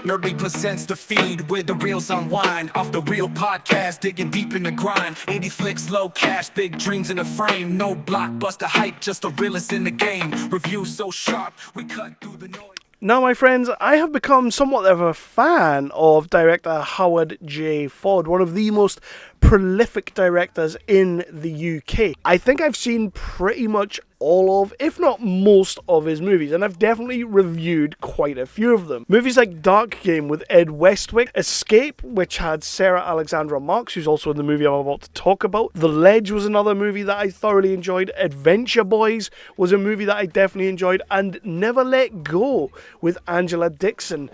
Nerdly presents the feed where the reels unwind. Off the real podcast, digging deep in the grind. 80 flicks, low cash, big dreams in the frame. No blockbuster hype, just the realest in the game. Reviews so sharp, we cut through the noise. Now, my friends, I have become somewhat of a fan of director Howard J. Ford, one of the most prolific directors in the UK. I think I've seen pretty much all of, if not most of his movies, and I've definitely reviewed quite a few of them. Movies like Dark Game with Ed Westwick, Escape, which had Sarah Alexandra Marks, who's also in the movie I'm about to talk about. The Ledge was another movie that I thoroughly enjoyed. Adventure Boys was a movie that I definitely enjoyed, and Never Let Go with Angela Dixon.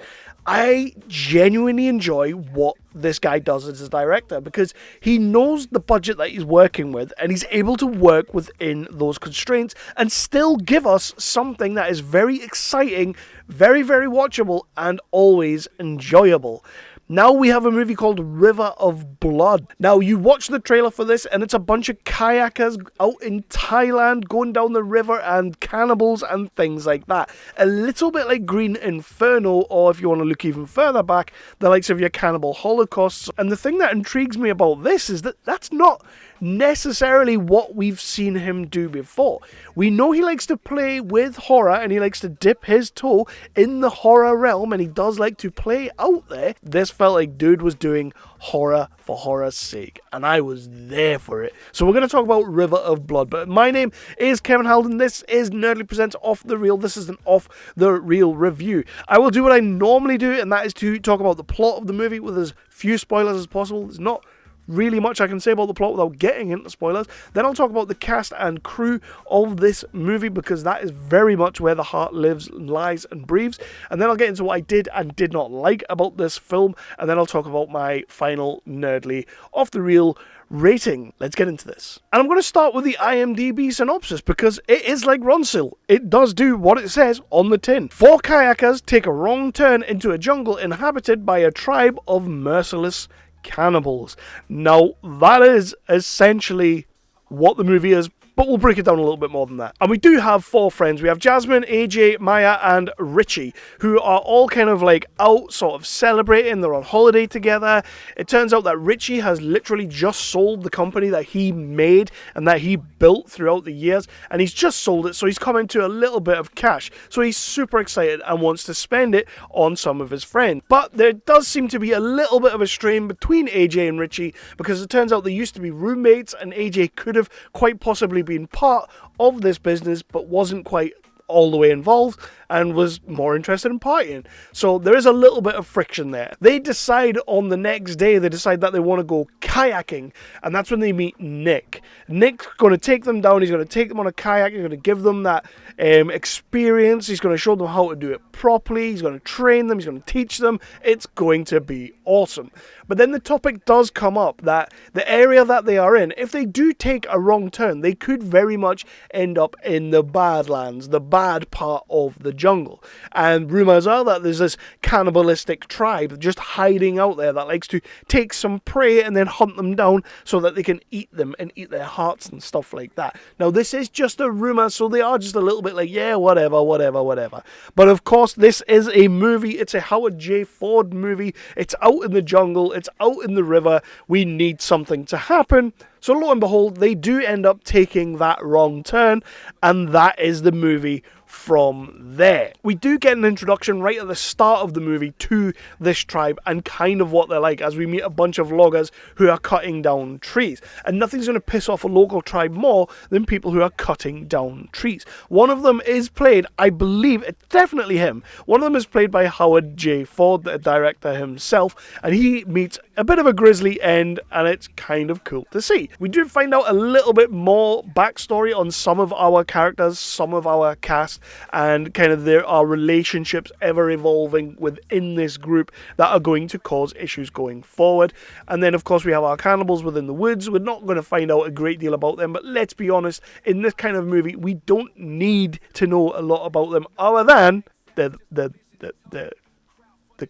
I genuinely enjoy what this guy does as a director because he knows the budget that he's working with and he's able to work within those constraints and still give us something that is very exciting, very, very watchable, and always enjoyable. Now we have a movie called River of Blood. Now you watch the trailer for this and it's a bunch of kayakers out in Thailand going down the river and cannibals and things like that. A little bit like Green Inferno, or if you want to look even further back, the likes of your Cannibal Holocausts. And the thing that intrigues me about this is that that's not necessarily what we've seen him do before. We know he likes to play with horror and he likes to dip his toe in the horror realm, and he does like to play out there. This felt like dude was doing horror for horror's sake, and I was there for it. So we're going to talk about River of Blood, but my name is Kevin Halden. This is Nerdly Presents Off the Reel. This is an Off the Reel review. I will do what I normally do, and that is to talk about the plot of the movie with as few spoilers as possible. There's not really much I can say about the plot without getting into spoilers. Then I'll talk about the cast and crew of this movie because that is very much where the heart lives, lies and breathes. And then I'll get into what I did and did not like about this film. And then I'll talk about my final nerdly off the reel rating. Let's get into this. And I'm going to start with the IMDb synopsis because it is like Ronsil. It does do what it says on the tin. 4 kayakers take a wrong turn into a jungle inhabited by a tribe of merciless cannibals. Now, that is essentially what the movie is, but we'll break it down a little bit more than that. And we do have 4 friends. We have Jasmine, AJ, Maya, and Richie, who are all kind of like out sort of celebrating. They're on holiday together. It turns out that Richie has literally just sold the company that he made and that he built throughout the years, and he's just sold it, so he's come into a little bit of cash. So he's super excited and wants to spend it on some of his friends. But there does seem to be a little bit of a strain between AJ and Richie because it turns out they used to be roommates, and AJ could have quite possibly been part of this business but wasn't quite all the way involved and was more interested in partying. So there is a little bit of friction there. They decide on the next day, they decide that they want to go kayaking, and that's when they meet Nick. Nick's going to take them down, he's going to take them on a kayak, he's going to give them that experience, he's going to show them how to do it properly, he's going to train them, he's going to teach them. It's going to be awesome. But then the topic does come up that the area that they are in, if they do take a wrong turn, they could very much end up in the Badlands, the bad part of the jungle. And rumours are that there's this cannibalistic tribe just hiding out there that likes to take some prey and then hunt them down so that they can eat them and eat their hearts and stuff like that. Now, this is just a rumour, so they are just a little bit like, yeah, whatever. But of course, this is a movie. It's a Howard J. Ford movie. It's out in the jungle. It's out in the river. We need something to happen. So lo and behold, they do end up taking that wrong turn, and that is the movie from there. We do get an introduction right at the start of the movie to this tribe and kind of what they're like as we meet a bunch of loggers who are cutting down trees. And nothing's going to piss off a local tribe more than people who are cutting down trees. One of them is played, I believe, it's definitely him. One of them is played by Howard J. Ford, the director himself, and he meets a bit of a grisly end, and it's kind of cool to see. We do find out a little bit more backstory on some of our characters, some of our cast, and kind of there are relationships ever evolving within this group that are going to cause issues going forward. And then of course we have our cannibals within the woods. We're not going to find out a great deal about them, but let's be honest, in this kind of movie we don't need to know a lot about them other than the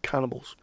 cannibals.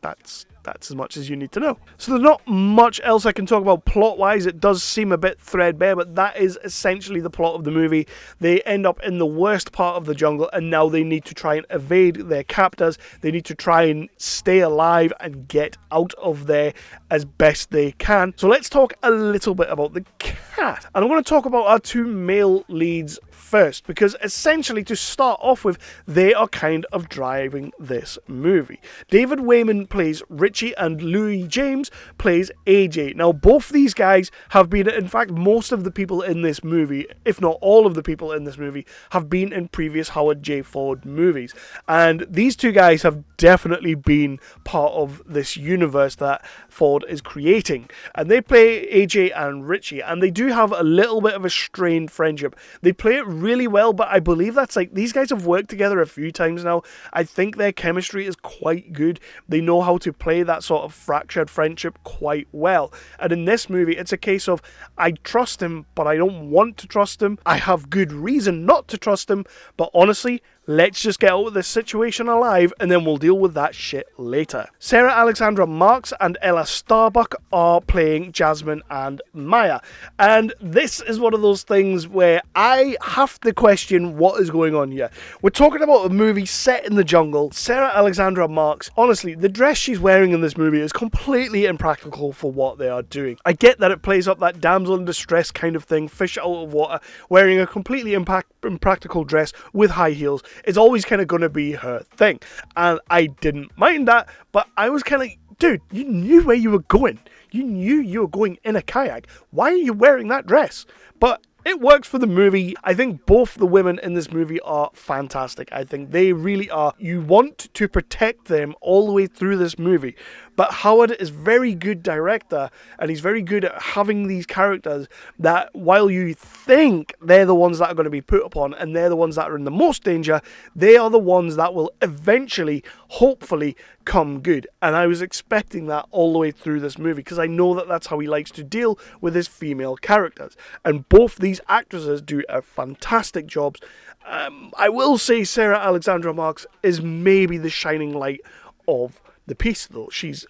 that's as much as you need to know. So there's not much else I can talk about plot-wise. It does seem a bit threadbare, but that is essentially the plot of the movie. They end up in the worst part of the jungle, and now they need to try and evade their captors. They need to try and stay alive and get out of there as best they can. So let's talk a little bit about the cat. And I'm going to talk about our two male leads first, because essentially, to start off with, they are kind of driving this movie. David Wayman plays Richie and Louis James plays AJ. Now, both these guys have been, in fact, most of the people in this movie, if not all of the people in this movie, have been in previous Howard J. Ford movies. And these two guys have definitely been part of this universe that Ford is creating. And they play AJ and Richie, and they do have a little bit of a strained friendship. They play it really well, but I believe that's like, these guys have worked together a few times now. I think their chemistry is quite good. They know how to play that sort of fractured friendship quite well. And in this movie, it's a case of, I trust him, but I don't want to trust him. I have good reason not to trust him, but honestly, let's just get out of this situation alive, and then we'll deal with that shit later. Sarah Alexandra Marks and Ella Starbuck are playing Jasmine and Maya. And this is one of those things where I have to question what is going on here. We're talking about a movie set in the jungle. Sarah Alexandra Marks, honestly, the dress she's wearing in this movie is completely impractical for what they are doing. I get that it plays up that damsel in distress kind of thing, fish out of water, wearing a completely impractical dress with high heels. It's always kind of going to be her thing. And I didn't mind that, but I was kind of like, dude, you knew where you were going. You knew you were going in a kayak. Why are you wearing that dress? But it works for the movie. I think both the women in this movie are fantastic. I think they really are. You want to protect them all the way through this movie. But Howard is very good director, and he's very good at having these characters that, while you think they're the ones that are going to be put upon and they're the ones that are in the most danger, they are the ones that will eventually, hopefully, come good. And I was expecting that all the way through this movie, because I know that that's how he likes to deal with his female characters. And both these actresses do a fantastic jobs. I will say Sarah Alexandra Marks is maybe the shining light of the piece, though. She's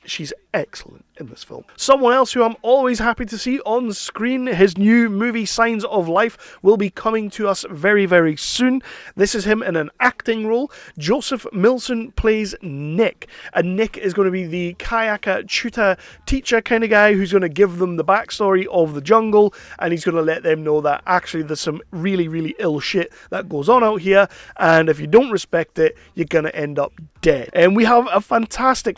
excellent in this film. Someone else who I'm always happy to see on screen, his new movie Signs of Life will be coming to us very, very soon. This is him in an acting role. Joseph Millson plays Nick, and Nick is going to be the kayaker, tutor, teacher kind of guy who's going to give them the backstory of the jungle, and he's going to let them know that actually there's some really, really ill shit that goes on out here, and if you don't respect it, you're going to end up dead. And we have a fantastic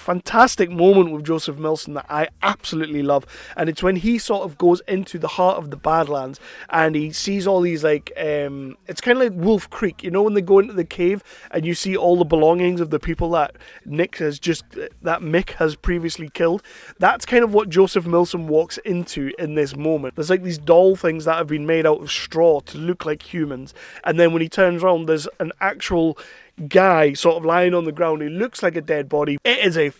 moment with Joseph Millson that I absolutely love, and it's when he sort of goes into the heart of the Badlands and he sees all these it's kind of like Wolf Creek, you know, when they go into the cave and you see all the belongings of the people that Mick has previously killed. That's kind of what Joseph Millson walks into in this moment. There's like these doll things that have been made out of straw to look like humans, and then when he turns around, there's an actual guy sort of lying on the ground. He looks like a dead body. It is a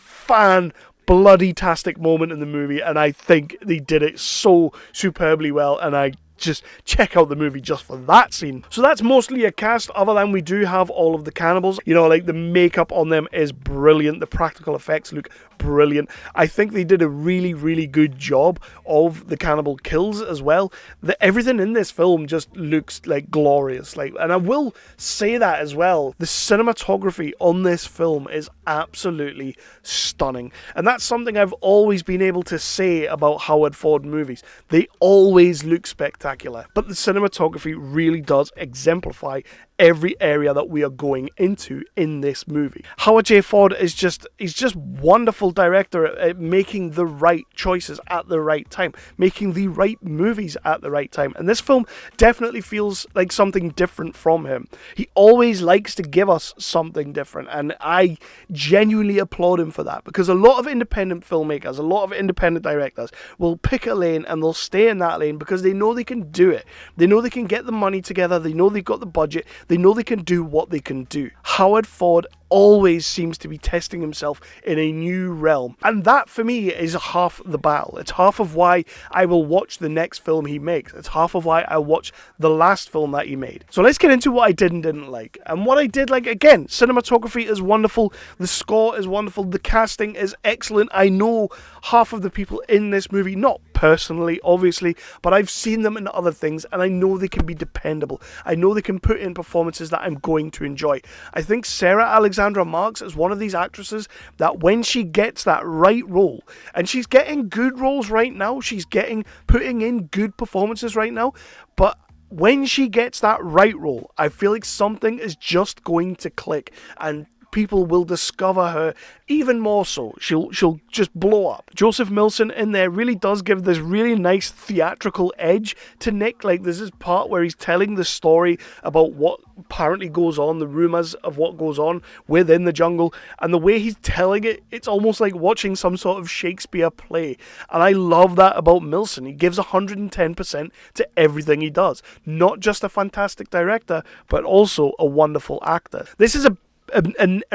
bloody-tastic moment in the movie, and I think they did it so superbly well, and I just check out the movie just for that scene. So that's mostly a cast, other than we do have all of the cannibals. You know, like the makeup on them is brilliant. The practical effects look brilliant. I think they did a really, really good job of the cannibal kills as well. Everything in this film just looks like glorious. And I will say that as well. The cinematography on this film is absolutely stunning. And that's something I've always been able to say about Howard Ford movies. They always look spectacular. But the cinematography really does exemplify every area that we are going into in this movie. Howard J. Ford is just wonderful director at making the right choices at the right time, making the right movies at the right time. And this film definitely feels like something different from him. He always likes to give us something different, and I genuinely applaud him for that, because a lot of independent filmmakers, a lot of independent directors will pick a lane and they'll stay in that lane because they know they can do it. They know they can get the money together, they know they've got the budget, they know they can do what they can do. Howard Ford always seems to be testing himself in a new realm. And that, for me, is half the battle. It's half of why I will watch the next film he makes. It's half of why I watch the last film that he made. So let's get into what I did and didn't like. And what I did like, again, cinematography is wonderful. The score is wonderful. The casting is excellent. I know half of the people in this movie, not personally, obviously, but I've seen them in other things, and I know they can be dependable. I know they can put in performances that I'm going to enjoy. I think Sarah Alexandra Marks is one of these actresses that when she gets that right role, and she's getting good roles right now, she's putting in good performances right now, but when she gets that right role, I feel like something is just going to click, and people will discover her even more so. She'll just blow up. Joseph Millson in there really does give this really nice theatrical edge to Nick. Like, there's this part where he's telling the story about what apparently goes on, the rumours of what goes on within the jungle, and the way he's telling it, it's almost like watching some sort of Shakespeare play. And I love that about Millson. He gives 110% to everything he does. Not just a fantastic director, but also a wonderful actor. This is a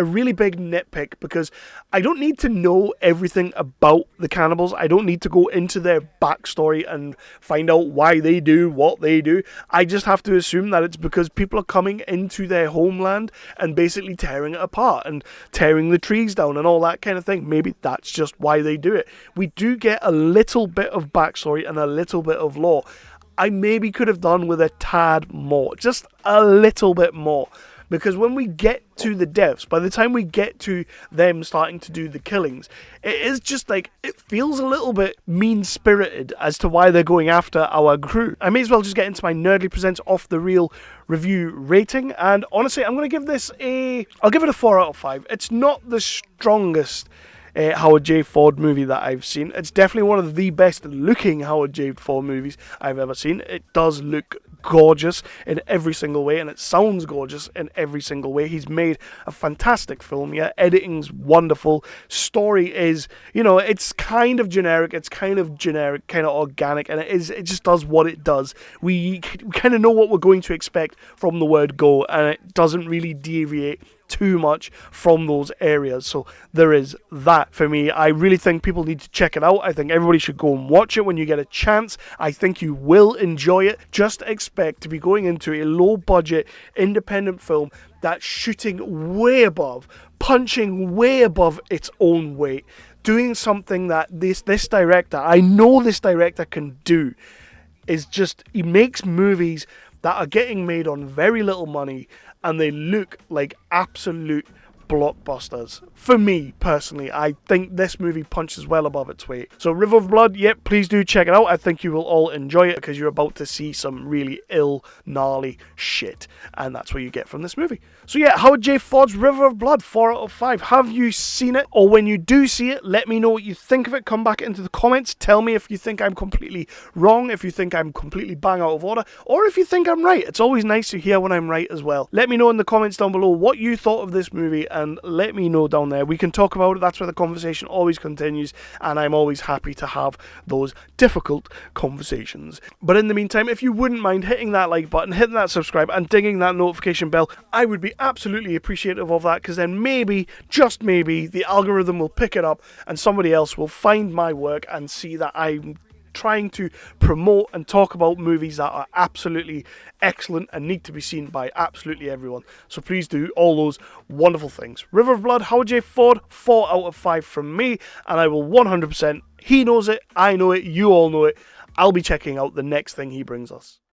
really big nitpick because I don't need to know everything about the cannibals. I don't need to go into their backstory and find out why they do what they do. I just have to assume that it's because people are coming into their homeland and basically tearing it apart and tearing the trees down and all that kind of thing. Maybe that's just why they do it. We do get a little bit of backstory and a little bit of lore. I maybe could have done with a tad more, just a little bit more. Because when we get to the deaths, by the time we get to them starting to do the killings, it is just like, it feels a little bit mean-spirited as to why they're going after our crew. I may as well just get into my Nerdly Presents Off the Reel review rating, and honestly, I'm going to give this I'll give it a 4 out of 5. It's not the strongest Howard J. Ford movie that I've seen. It's definitely one of the best looking Howard J. Ford movies I've ever seen. It does look gorgeous in every single way, and it sounds gorgeous in every single way. He's made a fantastic film, yeah. Editing's wonderful. Story is, it's kind of generic, kind of organic, and it just does what it does. We kind of know what we're going to expect from the word go, and it doesn't really deviate too much from those areas. So there is that for me. I really think people need to check it out. I think everybody should go and watch it when you get a chance. I think you will enjoy it. Just expect to be going into a low budget independent film that's shooting way above, punching way above its own weight, doing something that this director, I know this director can do, is just, he makes movies that are getting made on very little money, and they look like absolute blockbusters. For me, personally, I think this movie punches well above its weight. So River of Blood, yep, please do check it out. I think you will all enjoy it because you're about to see some really ill, gnarly shit. And that's what you get from this movie. So yeah, Howard J. Ford's River of Blood, 4 out of 5. Have you seen it? Or when you do see it, let me know what you think of it. Come back into the comments. Tell me if you think I'm completely wrong, if you think I'm completely bang out of order, or if you think I'm right. It's always nice to hear when I'm right as well. Let me know in the comments down below what you thought of this movie, and let me know down there. We can talk about it. That's where the conversation always continues, and I'm always happy to have those difficult conversations. But in the meantime, if you wouldn't mind hitting that like button, hitting that subscribe, and dinging that notification bell, I would be absolutely appreciative of that, because then maybe, just maybe, the algorithm will pick it up and somebody else will find my work and see that I'm trying to promote and talk about movies that are absolutely excellent and need to be seen by absolutely everyone. So please do all those wonderful things. River of Blood, Howard J. Ford, 4 out of 5 from me, and I will 100%, he knows it, I know it, you all know it, I'll be checking out the next thing he brings us.